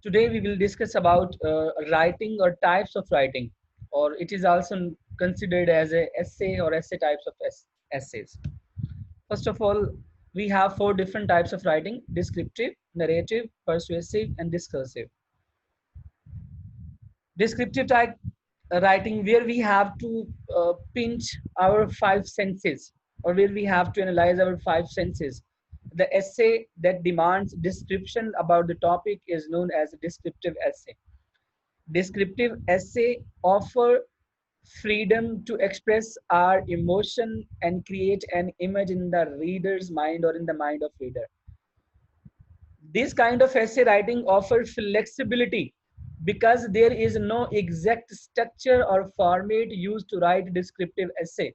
Today we will discuss about writing or types of writing, or it is also considered as a essay or essay types of essays. First of all, we have four different types of writing: descriptive, narrative, persuasive, and discursive. Descriptive type writing, where we have to pinch our five senses, or where we have to analyze our five senses. The essay that demands description about the topic is known as a descriptive essay. Descriptive essay offer freedom to express our emotion and create an image in the reader's mind or in the mind of reader. This kind of essay writing offers flexibility because there is no exact structure or format used to write descriptive essay.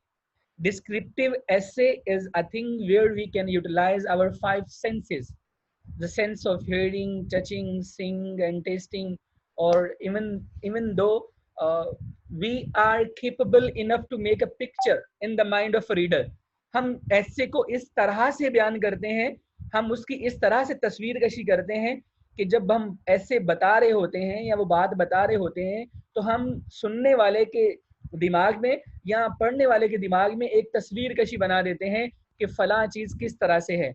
Descriptive essay is a thing where we can utilize our five senses: the sense of hearing, touching, seeing, and tasting, or even though we are capable enough to make a picture in the mind of a reader. हम ऐसे को इस तरह से बयान करते हैं, हम उसकी इस तरह से तस्वीर कशी करते हैं कि जब हम ऐसे बता रहे होते हैं या वो बात बता रहे होते हैं, तो हम सुनने वाले के दिमाग में या पढ़ने वाले के दिमाग में एक तस्वीर कशी बना देते हैं कि फला चीज किस तरह से है.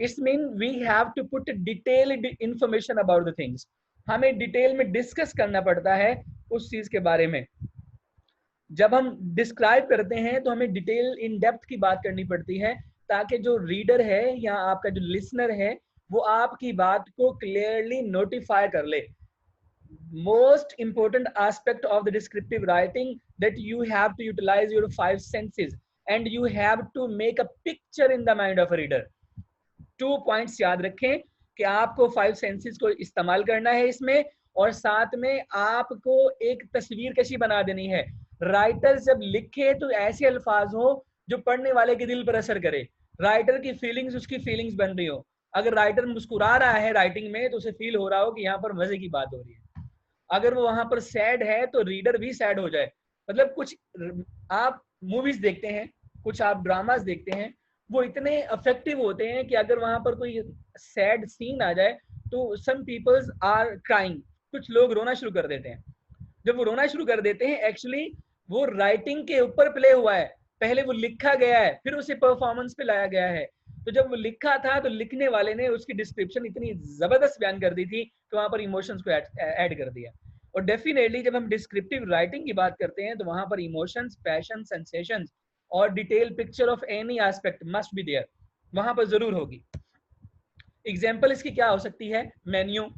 It's mean we have to put detailed information about the things. हमें डिटेल में डिस्कस करना पड़ता है उस चीज के बारे में. जब हम डिस्क्राइब करते हैं तो हमें डिटेल इन डेप्थ की बात करनी पड़ती है, ताकि जो रीडर है या आपका जो लिसनर है वो आपकी बात को क्लियरली नोटिफाई कर ले. Most important aspect of the descriptive writing that you have to utilize your five senses and you have to make a picture in the mind of a reader. 2 points याद रखें कि आपको five senses को इस्तेमाल करना है इसमें, और साथ में आपको एक तस्वीर कशी बना देनी है. राइटर जब लिखे तो ऐसे अल्फाज हो जो पढ़ने वाले के दिल पर असर करे, राइटर की फीलिंग्स उसकी फीलिंग्स बन रही हो. अगर राइटर मुस्कुरा रहा है राइटिंग में तो उसे फील हो रहा हो कि यहाँ पर मजे की बात हो रही है. अगर वो वहां पर सैड है तो रीडर भी सैड हो जाए. मतलब कुछ आप मूवीज देखते हैं, कुछ आप ड्रामास देखते हैं, वो इतने अफेक्टिव होते हैं कि अगर वहां पर कोई सैड सीन आ जाए तो सम पीपल्स आर क्राइंग, कुछ लोग रोना शुरू कर देते हैं. जब वो रोना शुरू कर देते हैं, एक्चुअली वो राइटिंग के ऊपर प्ले हुआ है, पहले वो लिखा गया है फिर उसे परफॉर्मेंस पे लाया गया है. तो जब वो लिखा था तो लिखने वाले ने उसकी डिस्क्रिप्शन इतनी जबरदस्त बयान कर दी थी कि वहां पर इमोशंस को ऐड कर दिया. और डेफिनेटली जब हम डिस्क्रिप्टिव राइटिंग की बात करते हैं तो वहां पर इमोशंस, पैशन, सेंसेशंस और detail picture of any aspect must be there, वहां पर जरूर होगी. एग्जाम्पल इसकी क्या हो सकती है? Menu,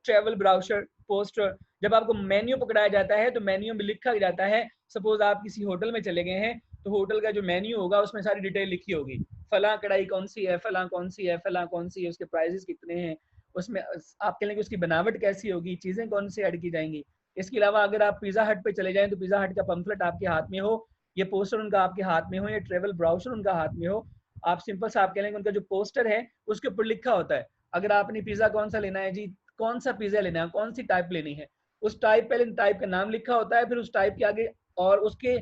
travel brochure, poster. जब आपको मेन्यू पकड़ाया जाता है तो मेन्यू में लिखा जाता है, सपोज आप किसी होटल में चले गए हैं तो होटल का जो मेन्यू होगा उसमें सारी डिटेल लिखी होगी. फला कढ़ाई कौन सी है, फला कौन सी है, फला कौन सी है, उसके प्राइसेस कितने हैं, उसमें आप कहेंगे उसकी बनावट कैसी होगी, चीजें कौन सी ऐड की जाएंगी. इसके अलावा अगर आप पिज्जा हट पे चले जाएं तो पिज्जा हट का पम्फलेट आपके हाथ में हो, ये पोस्टर उनका आपके हाथ में हो, या ट्रेवल ब्राउचर उनका हाथ में हो, आप सिंपल सा आप कह लेंगे उनका जो पोस्टर है उसके ऊपर लिखा होता है. अगर आपने पिज्जा कौन सा लेना है जी, कौन सा पिज्जा लेना है, कौन सी टाइप लेनी है, उस टाइप पहले टाइप का नाम लिखा होता है, फिर उस टाइप के आगे और उसके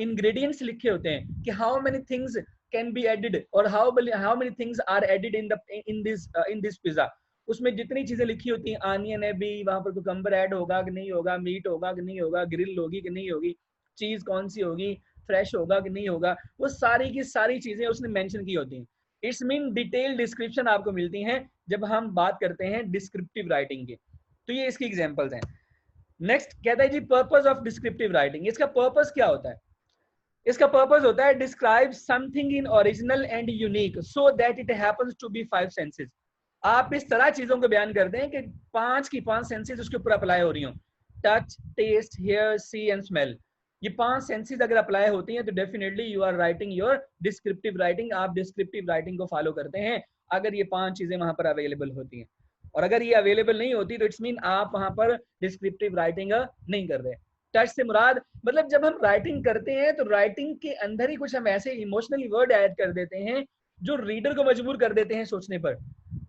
इंग्रेडिएंट्स लिखे होते हैं कि how many things can be added और how many things are added in this pizza. उसमें जितनी चीजें लिखी होती हैं, आनियन है भी, वहां पर कुकम्बर ऐड होगा कि नहीं होगा, मीट होगा कि नहीं होगा, ग्रिल होगी कि नहीं होगी, चीज कौन सी होगी, फ्रेश होगा कि नहीं होगा, वो सारी की सारी चीजें उसने मेंशन की होती हैं. इट्स मीन डिटेल डिस्क्रिप्शन आपको मिलती हैं जब हम बात करते हैं डिस्क्रिप्टिव राइटिंग की. तो ये इसकी एग्जांपल्स हैं. नेक्स्ट कहता है जी पर्पस ऑफ डिस्क्रिप्टिव राइटिंग. इसका पर्पस क्या होता है? इसका पर्पस होता है describe something in original and unique so that it happens to be five senses. आप इस तरह चीजों को बयान करते हैं कि पांच की पांच सेंसेस उसके ऊपर अप्लाई हो रही हो. Touch, taste, hear, see and smell. ये पांच सेंसेस अगर अप्लाई होती हैं तो definitely you are writing your descriptive writing. आप डिस्क्रिप्टिव राइटिंग को फॉलो करते हैं अगर ये पांच चीजें वहां पर अवेलेबल होती हैं. और अगर ये अवेलेबल नहीं होती तो इट्स मीन आप वहां पर डिस्क्रिप्टिव राइटिंग नहीं कर रहे. टच से मुराद मतलब जब हम राइटिंग करते हैं तो राइटिंग के अंदर ही कुछ हम ऐसे इमोशनली वर्ड ऐड कर देते हैं जो रीडर को मजबूर कर देते हैं सोचने पर.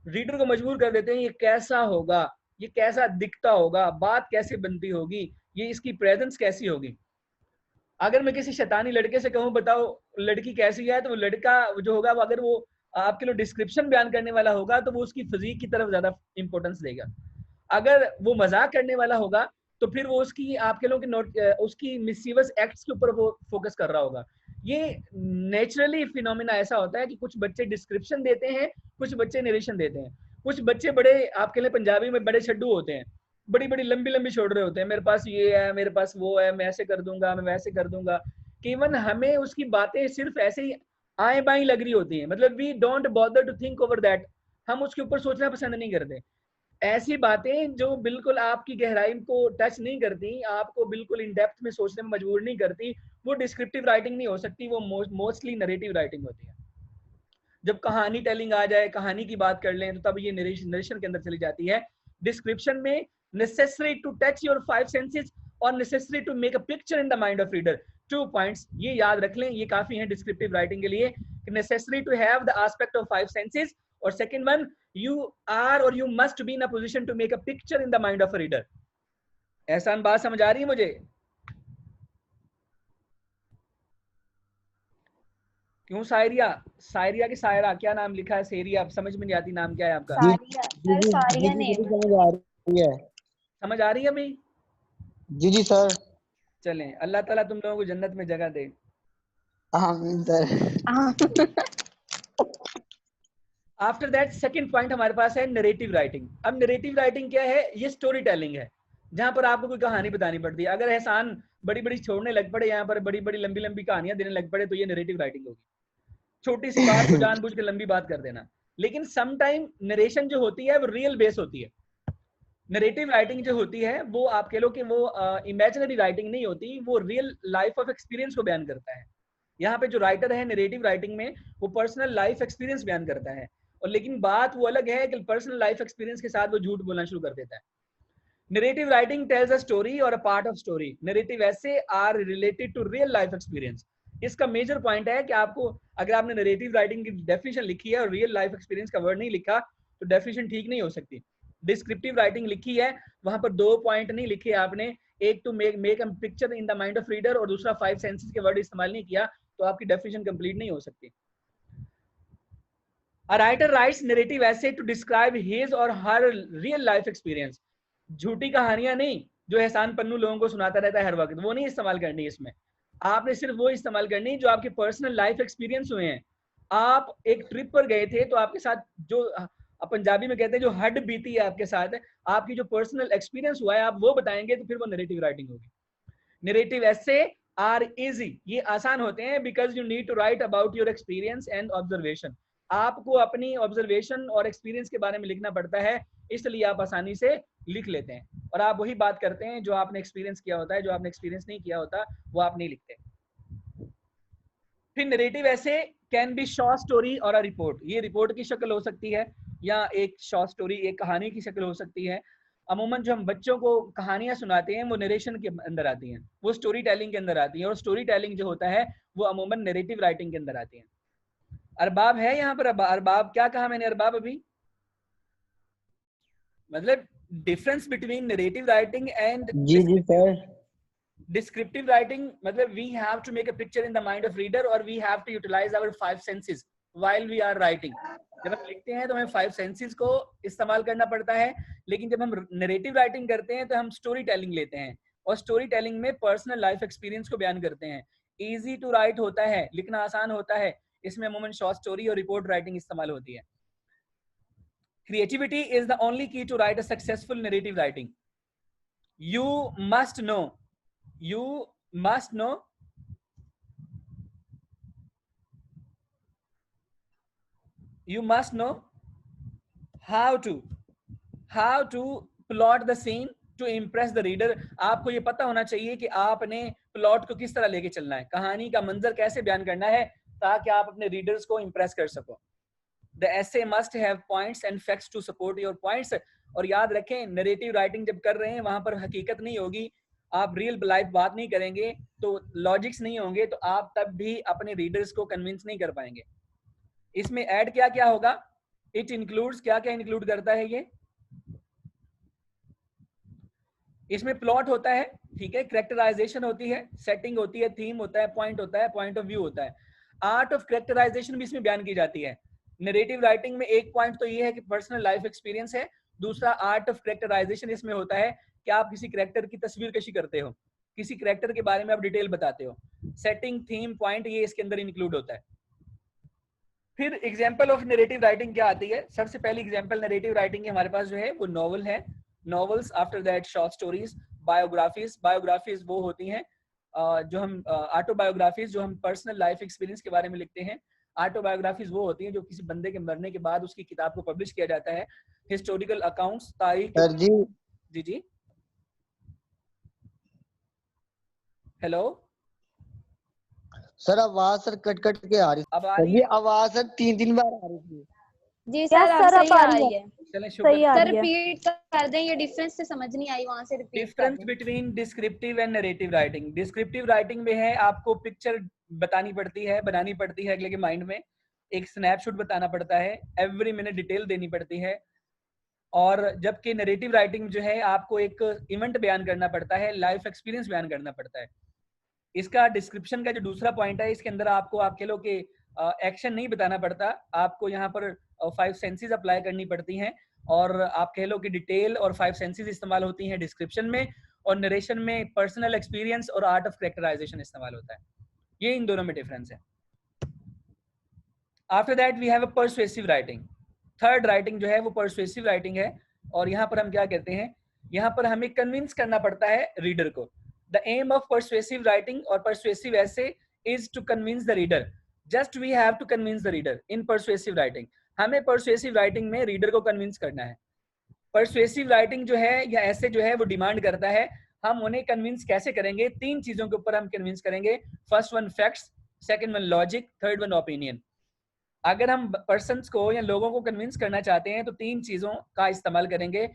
रीडर को मजबूर कर देते हैं ये कैसा होगा, ये कैसा दिखता होगा, बात कैसे बनती होगी, ये इसकी प्रेजेंस कैसी होगी. अगर मैं किसी शैतानी लड़के से कहूँ बताओ लड़की कैसी है, तो वो लड़का जो होगा वो अगर वो आपके लिए डिस्क्रिप्शन बयान करने वाला होगा तो वो उसकी फिजिक की तरफ ज्यादा इंपॉर्टेंस देगा. अगर वो मजाक करने वाला होगा तो फिर वो उसकी आपके लोगों के नोट उसकी मिसचिवस एक्ट्स के ऊपर वो फोकस कर रहा होगा। ये नेचुरली फिनोमिना ऐसा होता है कि कुछ बच्चे डिस्क्रिप्शन देते हैं, कुछ बच्चे नरेशन देते हैं। कुछ बच्चे बड़े आपके लिए पंजाबी में बड़े छड्डू होते हैं, बड़ी बड़ी लंबी लंबी छोड़ रहे होते हैं, मेरे पास ये है, मेरे पास वो है, मैं ऐसे कर दूंगा, मैं वैसे कर दूंगा। कि इवन हमें उसकी बातें सिर्फ ऐसे ही आए बाई लग रही होती है, मतलब we don't bother to think over that, हम उसके ऊपर सोचना पसंद नहीं करते। ऐसी बातें जो बिल्कुल आपकी गहराई को टच नहीं करती, आपको बिल्कुल इन डेप्थ में सोचने में मजबूर नहीं करती, वो डिस्क्रिप्टिव राइटिंग नहीं हो सकती, वो मोस्टली नरेटिव राइटिंग होती है। जब कहानी टेलिंग आ जाए, कहानी की बात कर लें, तो तब ये नरेशन के अंदर चली जाती है। डिस्क्रिप्शन में necessary to touch your five senses और necessary to make a picture in the mind of reader. 2 points ये याद रख लें, ये काफी है डिस्क्रिप्टिव राइटिंग के लिए। Necessary to have the aspect of five senses, और second one, you are or you must be in a position to make a picture in the mind of a reader। एहसान बात समझ आ रही है मुझे? क्यों सायरिया? सायरिया की सायरा क्या नाम लिखा है? सेरिया समझ में नहीं आती, नाम क्या है आपका? सारिया सर, सारिया नेम है। समझ आ रही है। समझ आ रही है भाई? जी जी सर। चलें, अल्लाह ताला तुम लोगों को जन्नत में जगह दे। आमीन sir. After that second point हमारे पास है नरेटिव राइटिंग। अब नरेटिव राइटिंग क्या है? ये स्टोरी टेलिंग है, जहां पर आपको कोई कहानी बतानी पड़ती है। अगर एहसान बड़ी बड़ी छोड़ने लग पड़े, यहाँ पर बड़ी बड़ी लंबी लंबी कहानियां देने लग पड़े, तो ये नरेटिव राइटिंग होगी। छोटी सी बात को जानबूझ के लंबी बात कर देना। लेकिन सम टाइम नरेशन जो होती है वो रियल बेस होती है। नरेटिव राइटिंग जो होती है वो आप कह लो कि वो इमेजिनरी राइटिंग नहीं होती, वो रियल लाइफ ऑफ एक्सपीरियंस को बयान करता है। यहाँ पे जो राइटर है नरेटिव राइटिंग में, वो पर्सनल लाइफ एक्सपीरियंस बयान करता है। और लेकिन बात वो अलग है कि पर्सनल लाइफ एक्सपीरियंस के साथ वो झूठ बोलना शुरू कर देता है। Narrative writing tells a story और a part of story. Narrative essays are related to real life experience. इसका मेजर पॉइंट है कि आपको, अगर आपने नरेटिव राइटिंग की डेफिनेशन लिखी है और रियल लाइफ एक्सपीरियंस का वर्ड नहीं लिखा, तो डेफिनेशन ठीक नहीं हो सकती। डिस्क्रिप्टिव राइटिंग लिखी है, वहां पर 2 पॉइंट नहीं लिखे आपने, एक to make a picture in the mind of reader, और दूसरा 5 सेंसेस के वर्ड इस्तेमाल नहीं किया, तो आपकी डेफिनेशन कंप्लीट नहीं हो सकती। A writer writes narrative essay to describe his or her real life experience। झूठी कहानियां नहीं जो एहसान पन्नू लोगों को सुनाता रहता है हर वक्त, वो नहीं इस्तेमाल करनी इसमें। आपने सिर्फ वो इस्तेमाल करनी जो आपके पर्सनल लाइफ एक्सपीरियंस हुए हैं। आप एक ट्रिप पर गए थे, तो आपके साथ जो पंजाबी में कहते हैं जो हड बीती है आपके साथ, आपकी जो पर्सनल एक्सपीरियंस हुआ है आप वो बताएंगे, तो फिर वो नरेटिव राइटिंग होगी। नरेटिव एसे आर इजी, ये आसान होते हैं, because you need to write about your experience and observation. आपको अपनी ऑब्जर्वेशन और एक्सपीरियंस के बारे में लिखना पड़ता है, इसलिए आप आसानी से लिख लेते हैं। और आप वही बात करते हैं जो आपने एक्सपीरियंस किया होता है, जो आपने एक्सपीरियंस नहीं किया होता वो आप नहीं लिखते। फिर नरेटिव ऐसे कैन बी शॉर्ट स्टोरी और अ रिपोर्ट। ये रिपोर्ट की शक्ल हो सकती है, या एक शॉर्ट स्टोरी, एक कहानी की शक्ल हो सकती है। अमूमन जो हम बच्चों को कहानियां सुनाते हैं वो नरेशन के अंदर आती हैं, वो स्टोरी टेलिंग के अंदर आती है, और स्टोरी टेलिंग जो होता है वो अमूमन नरेटिव राइटिंग के अंदर आती है। अरबाब है यहाँ पर? अरबाब क्या कहा मैंने? अरबाब अभी मतलब difference between narrative writing and जी जी सर। डिस्क्रिप्टिव राइटिंग, मतलब we have to make a picture in the mind of reader, और we have to utilize our 5 senses while we are writing. जब हम लिखते हैं तो हमें 5 सेंसेस को इस्तेमाल करना पड़ता है, लेकिन जब हम नरेटिव राइटिंग करते हैं तो हम स्टोरी टेलिंग लेते हैं, और स्टोरी टेलिंग में पर्सनल लाइफ एक्सपीरियंस को बयान करते हैं। इजी टू राइट होता है, लिखना आसान होता है, इसमें अमूमन शॉर्ट स्टोरी और रिपोर्ट राइटिंग इस्तेमाल होती है। Creativity is the only key to write a successful narrative writing. You must know how to plot the scene to impress the reader। आपको ये पता होना चाहिए कि आपने प्लॉट को किस तरह लेके चलना है, कहानी का मंजर कैसे बयान करना है, ताकि आप अपने रीडर्स को इंप्रेस कर सको। The essay must have points and facts to support your points। और याद रखें, नरेटिव राइटिंग जब कर रहे हैं वहां पर हकीकत नहीं होगी, आप रियल लाइफ बात नहीं करेंगे, तो लॉजिक्स नहीं होंगे, तो आप तब भी अपने रीडर्स को कन्विंस नहीं कर पाएंगे। इसमें ऐड क्या क्या होगा? इट इंक्लूड्स, क्या क्या इंक्लूड करता है ये? इसमें प्लॉट होता है, ठीक है, कैरेक्टराइजेशन होती है, सेटिंग होती है, थीम होता है, पॉइंट होता है, पॉइंट ऑफ व्यू होता है। आर्ट ऑफ कैरेक्टराइजेशन भी इसमें बयान की जाती है। नरेटिव राइटिंग में एक पॉइंट तो ये है कि पर्सनल लाइफ एक्सपीरियंस है, दूसरा आर्ट ऑफ कैरेक्टराइजेशन इसमें होता है कि आप किसी कैरेक्टर की तस्वीर कशी करते हो, किसी कैरेक्टर के बारे में आप डिटेल बताते हो, सेटिंग, थीम, पॉइंट, ये इसके अंदर इंक्लूड होता है। फिर एग्जाम्पल ऑफ नरेटिव राइटिंग क्या आती है? सबसे पहली एग्जाम्पल नरेटिव राइटिंग की हमारे पास जो है वो नॉवल है, novels, after that short stories, biographies. Biographies वो होती हैं जो हम ऑटोबायोग्राफीज जो हम पर्सनल लाइफ एक्सपीरियंस के बारे में लिखते हैं। ऑटोबायोग्राफीज वो होती हैं जो किसी बंदे के मरने के बाद उसकी किताब को पब्लिश किया जाता है। हिस्टोरिकल अकाउंट्स, तारीख। सर जी जी जी, हेलो सर, आवाज सर कट कट के आ रही। अब आ सर रही जी है? आवाज सर 3 बार आ रही थी। जी सर, अब सही आ रही है। चलें, सही शुक्र। आ सर रही है। रिपीट कर दें, ये डिफरेंस से समझ नहीं आई, वहां से रिपीट कर डिफरेंस दें। Between descriptive and narrative writing. Descriptive writing में है आपको पिक्चर बतानी पड़ती है, बनानी पड़ती है अगले के माइंड में, एक स्नैपशॉट बताना पड़ता है, एवरी मिनट डिटेल देनी पड़ती है। और जबकि नरेटिव राइटिंग जो है आपको एक इवेंट बयान करना पड़ता है, लाइफ एक्सपीरियंस बयान करना पड़ता है। इसका डिस्क्रिप्शन का जो दूसरा पॉइंट है, इसके अंदर आपको आप कह लो कि एक्शन नहीं बताना पड़ता, आपको यहाँ पर 5 सेंसेस अप्लाई करनी पड़ती हैं, और आप कह लो कि डिटेल और 5 सेंसेस इस्तेमाल होती हैं डिस्क्रिप्शन में, और नरेशन में पर्सनल एक्सपीरियंस और आर्ट ऑफ कैरेक्टराइजेशन इस्तेमाल होता है। ये इन दोनों में डिफरेंस है। After that we have a persuasive writing. Third writing जो है वो पर्सुएसिव राइटिंग है, और यहाँ पर हम क्या कहते हैं, यहाँ पर हमें कन्विंस करना पड़ता है रीडर को। The aim of persuasive writing और persuasive essay is to convince the reader. Just we have to convince the reader in persuasive writing. हमें पर्सुएसिव राइटिंग में रीडर को कन्विंस करना है। पर्सुएसिव राइटिंग जो है या ऐसे जो है वो डिमांड करता है हम उन्हें कन्विंस कैसे करेंगे, 3 चीजों के ऊपर हम कन्विंस करेंगे। First one facts, second one logic, third one opinion. अगर हम पर्सन्स को या लोगों को कन्विंस करना चाहते हैं तो 3 चीजों का इस्तेमाल करेंगे,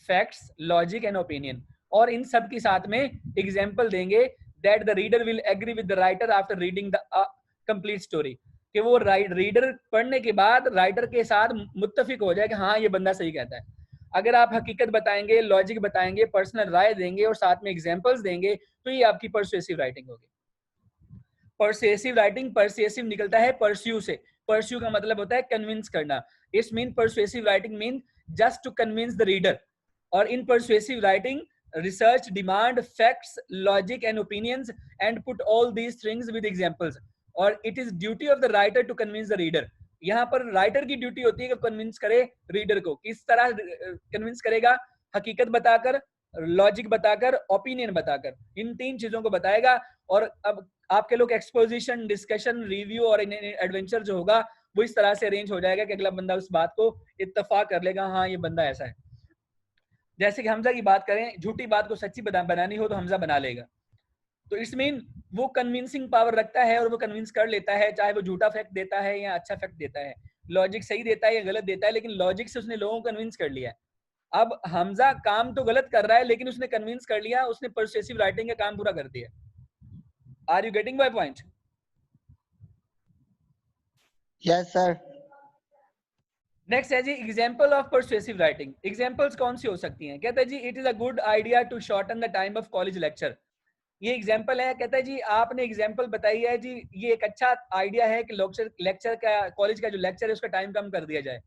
फैक्ट्स, लॉजिक एंड ओपिनियन, और इन सब के साथ में एग्जाम्पल देंगे that the reader will agree with the writer after reading the complete story, कि वो रीडर पढ़ने के बाद राइटर के साथ मुत्तफिक हो जाए कि हाँ ये बंदा सही कहता है। अगर आप हकीकत बताएंगे, लॉजिक बताएंगे, पर्सनल राय देंगे और साथ में एग्जाम्पल्स देंगे तो ये आपकी पर्सुएसिव राइटिंग होगी। पर्सुएसिव राइटिंग, पर्सुएसिव निकलता है परस्यू से। परस्यू का मतलब होता है कन्विंस करना। It's mean persuasive writing mean just to convince the reader. और in persuasive writing research demand facts, logic and opinions and put all these things with examples, और it is duty of the writer to convince the reader। यहाँ पर writer की duty होती है कि convince करे reader को। किस तरह कन्विंस करेगा? हकीकत बताकर, लॉजिक बताकर, ओपिनियन बताकर, इन 3 चीजों को बताएगा। और अब आपके लोग एक्सपोजिशन, डिस्कशन, रिव्यू और एडवेंचर जो होगा वो इस तरह से अरेंज हो जाएगा कि अगला बंदा उस बात को इत्तेफाक कर लेगा, हाँ ये बंदा ऐसा है। जैसे कि हमजा की बात करें, झूठी बात को सच्ची बनानी हो तो हमजा बना लेगा। तो इट्स मीन वो कन्विंसिंग पावर रखता है और वो कन्विंस कर लेता है, चाहे वो झूठा फैक्ट देता है या अच्छा फैक्ट देता है, लॉजिक सही देता है या गलत देता है, लेकिन लॉजिक से उसने लोगों को कन्विंस कर लिया है। अब हमजा काम तो गलत कर रहा है लेकिन उसने कन्विंस कर लिया, उसने पर्सुएसिव राइटिंग का काम पूरा कर दिया। Are you getting my point? Yes sir. Next है जी example of persuasive writing. Examples कौन सी हो सकती हैं? कहता है जी it is a good idea to shorten the time of college lecture. ये एग्जाम्पल है। कहता है जी आपने एग्जाम्पल बताई है जी, ये एक अच्छा आइडिया है कि लेक्चर का, कॉलेज का जो लेक्चर है उसका टाइम कम कर दिया जाए।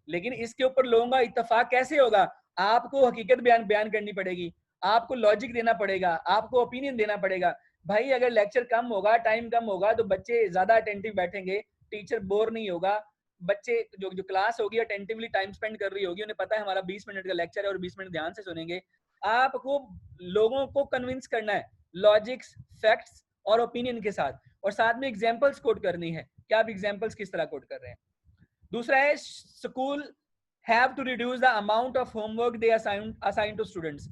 लेकिन इसके ऊपर लोगों का इत्तेफाक कैसे होगा? आपको हकीकत बयान करनी पड़ेगी, आपको लॉजिक देना पड़ेगा, आपको ओपिनियन देना पड़ेगा। भाई अगर लेक्चर कम होगा, टाइम कम होगा तो बच्चे ज्यादा अटेंटिव बैठेंगे, टीचर बोर नहीं होगा, बच्चे जो क्लास होगी अटेंटिवली टाइम स्पेंड कर रही होगी, उन्हें पता है हमारा 20 मिनट का लेक्चर है और 20 मिनट ध्यान से सुनेंगे। आपको लोगों को कन्विंस करना है लॉजिक्स, फैक्ट्स और ओपिनियन के साथ, और साथ में एग्जांपल्स कोट करनी है कि आप एग्जांपल्स किस तरह कोट कर रहे हैं। दूसरा है school have to reduce the amount of homework they assign to students.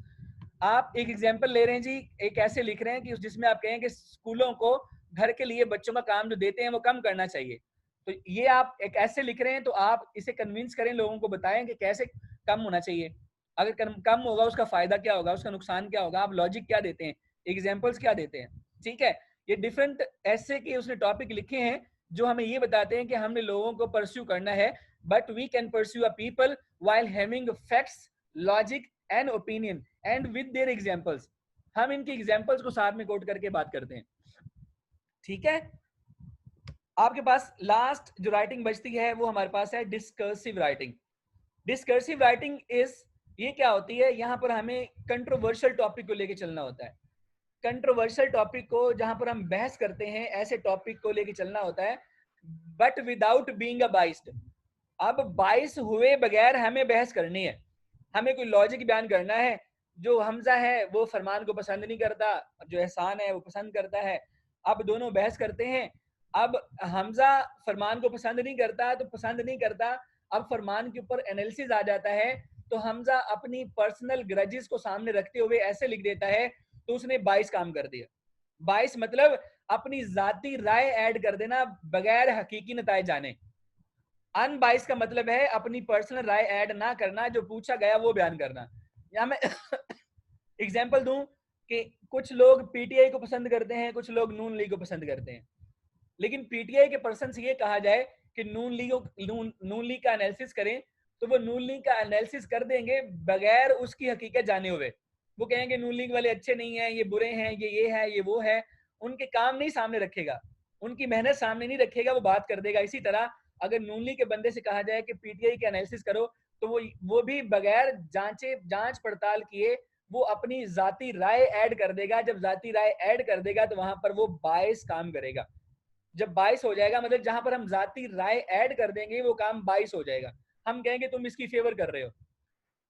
आप एक एग्जांपल ले रहे हैं जी, एक ऐसे लिख रहे हैं कि जिसमें आप कहें कि स्कूलों को घर के लिए बच्चों का काम जो देते हैं वो कम करना चाहिए। तो ये आप एक ऐसे लिख रहे हैं तो आप इसे कन्विंस करें, लोगों को बताएं कि कैसे कम होना चाहिए, अगर कम होगा उसका फायदा क्या होगा, उसका नुकसान क्या होगा, आप लॉजिक क्या देते हैं, एग्जांपल्स क्या देते हैं। ठीक है, ये डिफरेंट ऐसे के उसने टॉपिक लिखे हैं जो हमें ये बताते हैं कि हमने लोगों को परस्यू करना है, but we can pursue a people while having facts, logic and opinion and with their examples. हम इनके एग्जांपल्स को साथ में कोट करके बात करते हैं। ठीक है, आपके पास लास्ट जो राइटिंग बचती है वो हमारे पास है discursive writing. Discursive writing is ये क्या होती है, यहाँ पर हमें कंट्रोवर्शियल टॉपिक को लेके चलना होता है। कंट्रोवर्शियल टॉपिक को जहां पर हम बहस करते हैं, ऐसे टॉपिक को लेके चलना होता है, but without being a biased. अब बाइस हुए बगैर हमें बहस करनी है, हमें कोई लॉजिक बयान करना है। जो हमजा है वो फरमान को पसंद नहीं करता, जो एहसान है वो पसंद करता है। अब दोनों बहस करते हैं। अब हमजा फरमान को पसंद नहीं करता तो पसंद नहीं करता, अब फरमान के ऊपर एनालिसिस आ जाता है, तो हमजा अपनी पर्सनल ग्रजेस को सामने रखते हुए ऐसे लिख देता है, तो उसने 22 काम कर दिया। 22 मतलब अपनी जाती राय ऐड कर देना बगैर हकीकी नताए जाने। अनबाइस का मतलब है अपनी पर्सनल राय ऐड ना करना, जो पूछा गया वो बयान करना। या मैं एग्जांपल दूं कि कुछ लोग पीटीआई को पसंद करते हैं, कुछ लोग नून लीग को पसंद करते हैं, लेकिन पीटीआई के पर्सन से ये कहा जाए कि नून लीग का एनालिसिस करें, तो वो नून लीग का एनालिसिस कर देंगे बगैर उसकी हकीकत जाने हुए। वो कहेंगे नून लीग वाले अच्छे नहीं है, ये बुरे हैं, ये है, ये वो है। उनके काम नहीं सामने रखेगा, उनकी मेहनत सामने नहीं रखेगा, वो बात कर देगा। इसी तरह अगर नून लीग के बंदे से कहा जाए कि पीटीआई के एनालिसिस करो, तो वो भी बगैर जांच पड़ताल किए वो अपनी जाती राय ऐड कर देगा। जब जाती राय ऐड कर देगा तो वहां पर वो बाइस काम करेगा। जब 22 हो जाएगा मतलब जहां पर हम जाती राय ऐड कर देंगे वो काम 22 हो जाएगा। हम कहेंगे तुम इसकी फेवर कर रहे हो।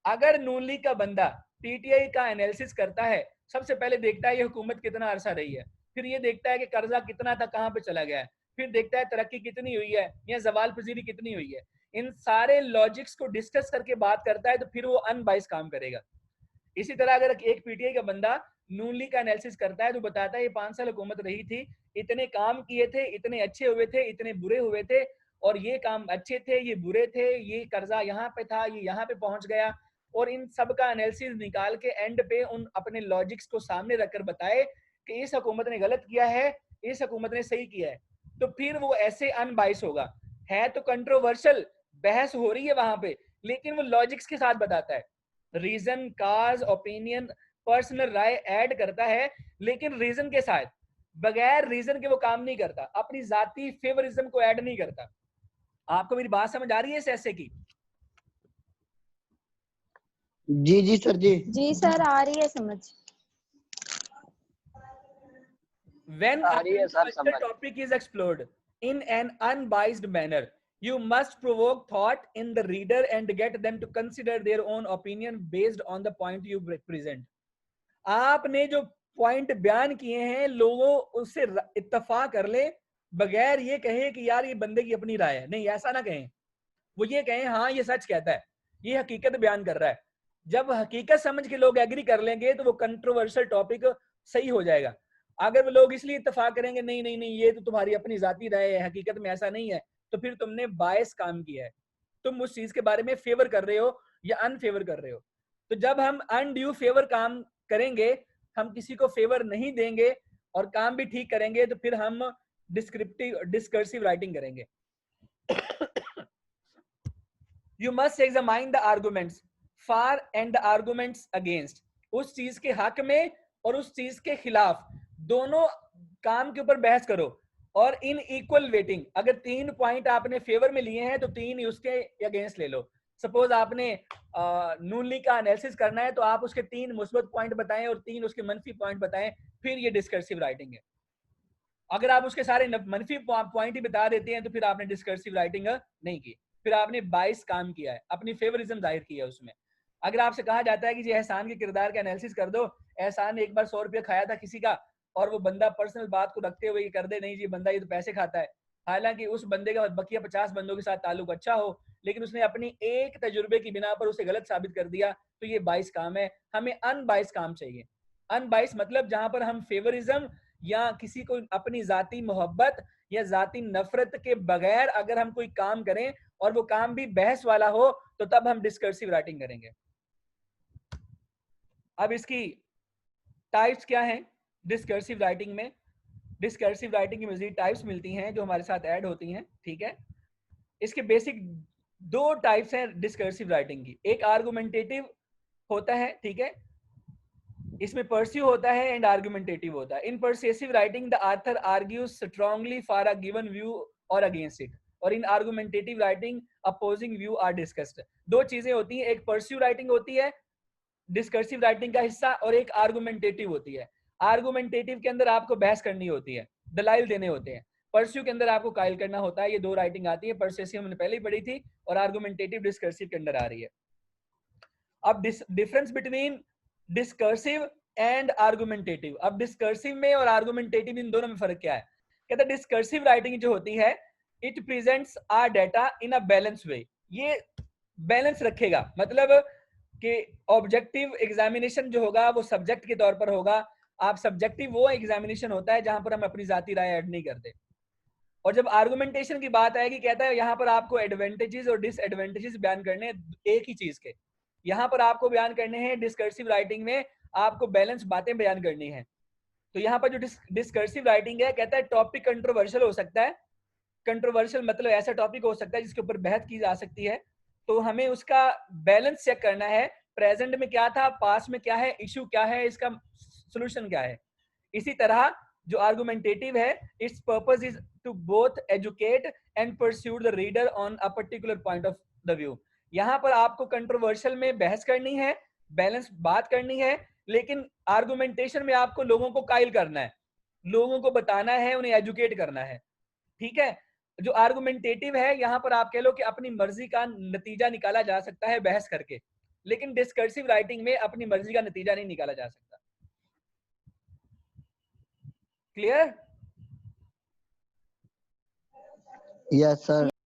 अगर नून लीग का बंदा पीटीआई का एनालिसिस करता है, सबसे पहले देखता है ये हुकूमत कितना अरसा रही है, फिर ये देखता है कि कर्जा कितना था, कहां पे चला गया है, फिर देखता है तरक्की कितनी हुई है या जवाल पजीरी कितनी हुई है। इन सारे लॉजिक्स को डिस्कस करके बात करता है, तो फिर वो अनबाइस काम करेगा। इसी तरह अगर एक पीटीआई का बंदा नून लीग का एनालिसिस करता है तो बताता है ये 5 साल हुकूमत रही थी, इतने काम किए थे, इतने अच्छे हुए थे, इतने बुरे हुए थे, और ये काम अच्छे थे, ये बुरे थे, ये कर्जा यहाँ पे था, ये यहाँ पे पहुंच गया। और इन सब का एनालिसिस निकाल के एंड पे उन अपने लॉजिक्स को सामने रखकर बताए कि इस हुकूमत ने गलत किया है, इस हुकूमत ने सही किया है, तो फिर वो ऐसे अनबाइस होगा। है तो कंट्रोवर्शियल, बहस हो रही है वहां पे, लेकिन वो लॉजिक्स के साथ बताता है, रीजन, काज, ओपिनियन, पर्सनल राय ऐड करता है, लेकिन रीजन के साथ। बगैर रीजन के वो काम नहीं करता, अपनी जाती फेवरिज्म को ऐड नहीं करता। आपको मेरी बात समझ आ रही है इस ऐसे की? जी सर जी सर आ रही है समझ। When a controversial topic is explored in an unbiased manner, you must provoke thought in the reader and get them to consider their own opinion based on the point you present. आपने जो point बयान किए हैं, लोगों उससे इत्तफाक कर ले, बगैर ये कहे कि यार ये बंदे की अपनी राय है। नहीं, ऐसा ना कहें। वो ये कहें हाँ ये सच कहता है, ये हकीकत बयान कर रहा है। जब हकीकत समझ के लोग एग्री कर लेंगे तो वो कंट्रोवर्शियल टॉपिक सही हो जाएगा। अगर वो लोग इसलिए इत्तेफाक करेंगे नहीं नहीं नहीं ये तो तुम्हारी अपनी जाती राय है, हकीकत में ऐसा नहीं है, तो फिर तुमने बायस काम किया है, तुम उस चीज के बारे में फेवर कर रहे हो या अनफेवर कर रहे हो। तो जब हम अनड्यू फेवर काम करेंगे, हम किसी को फेवर नहीं देंगे और काम भी ठीक करेंगे, तो फिर हम डिस्कर्सिव राइटिंग करेंगे। You must examine the arguments for and the arguments against. उस चीज के हक में और उस चीज के खिलाफ दोनों काम के ऊपर बहस करो, और इन इक्वल वेटिंग। अगर 3 पॉइंट आपने फेवर में लिए हैं तो 3 ही उसके अगेंस्ट ले लो। सपोज आपने नून लीग का एनालिसिस करना है, तो आप उसके 3 मुस्बत पॉइंट बताएं और 3 उसके मनफी पॉइंट बताएं, फिर ये डिस्कर्सिव राइटिंग है। अगर आप उसके सारे मनफी पॉइंट ही बता देते हैं तो फिर आपने डिस्कर्सिव राइटिंग नहीं की, फिर आपने 22 काम किया है, अपनी फेवरिज्म जाहिर किया है उसमें। अगर आपसे कहा जाता है कि जी एहसान के किरदार का एनालिसिस कर दो, एहसान ने एक बार 100 रुपया खाया था किसी का, और वो बंदा पर्सनल बात को रखते हुए कर दे नहीं जी बंदा ये तो पैसे खाता है, हालांकि उस बंदे का बकिया 50 बंदों के साथ ताल्लुक अच्छा हो, लेकिन उसने अपनी एक तजुर्बे की बिना पर उसे गलत साबित कर दिया, तो ये 22 काम है। हमें अनबाइस काम चाहिए। अनबाइस मतलब जहां पर हम फेवरिज्म या किसी को अपनी जाती मोहब्बत या जाती नफरत के बगैर अगर हम कोई काम करें और वो काम भी बहस वाला हो, तो तब हम डिस्कर्सिव राइटिंग करेंगे। अब इसकी टाइप्स क्या हैं डिस्कर्सिव राइटिंग में? डिस्कर्सिव राइटिंग की मजीद टाइप्स मिलती हैं जो हमारे साथ ऐड होती हैं, ठीक है। इसके बेसिक 2 टाइप्स हैं डिस्कर्सिव राइटिंग की। एक आर्गुमेंटेटिव होता है, ठीक है, इसमें परस्यू होता है एंड आर्गुमेंटेटिव होता है। In persuasive writing the author argues strongly for a given view और अगेंस्ट इट। और in argumentative writing opposing view are discussed. दो चीजें होती हैं, एक पर्स्यू राइटिंग होती है डिस्कर्सिव राइटिंग का हिस्सा, और एक आर्गुमेंटेटिव होती है। आर्गुमेंटेटिव के अंदर आपको बहस करनी होती है, दलाइल देने होते हैं। पर्स्यू के अंदर आपको कायल करना होता है। ये दो राइटिंग आती है, पर्सुएसिव हमने पहले ही पढ़ी थी और आर्गुमेंटेटिव डिस्कर्सिव के अंदर आ रही है। अब difference between discursive and argumentative. अब डिस्कर्सिव में और आर्गुमेंटेटिव इन दोनों में फर्क क्या है? कहते हैं डिस्कर्सिव राइटिंग जो होती है it presents our data in a balance way. ये बैलेंस रखेगा, मतलब कि ऑब्जेक्टिव एग्जामिनेशन जो होगा वो सब्जेक्ट के तौर पर होगा। आप सब्जेक्टिव वो एग्जामिनेशन होता है जहां पर हम अपनी जाति राय ऐड नहीं करते। और जब आर्गुमेंटेशन की बात आएगी, कहता है यहाँ पर आपको एडवांटेजेस और डिसएडवांटेजेस बयान करने एक ही चीज के। यहाँ पर आपको बयान करने हैं, डिस्कर्सिव राइटिंग में आपको बैलेंस बातें बयान करनी है। तो यहाँ पर जो डिस्कर्सिव राइटिंग है, कहता है टॉपिक कंट्रोवर्शियल हो सकता है। कंट्रोवर्शियल मतलब ऐसा टॉपिक हो सकता है जिसके ऊपर बहस की जा सकती है, तो हमें उसका बैलेंस चेक करना है। प्रेजेंट में क्या था, पास्ट में क्या है, इश्यू क्या है, इसका सोल्यूशन क्या है। इसी तरह जो आर्गुमेंटेटिव है, it's purpose is to both educate and pursue the reader on a particular point of the view. यहाँ पर आपको कंट्रोवर्शियल में बहस करनी है, बैलेंस बात करनी है, लेकिन आर्गुमेंटेशन में आपको लोगों को कायल करना है, लोगों को बताना है, उन्हें एजुकेट करना है। ठीक है। जो आर्गुमेंटेटिव है, यहाँ पर आप कह लो कि अपनी मर्जी का नतीजा निकाला जा सकता है बहस करके, लेकिन डिस्कर्सिव राइटिंग में अपनी मर्जी का नतीजा नहीं निकाला जा सकता। क्लियर? Yes sir.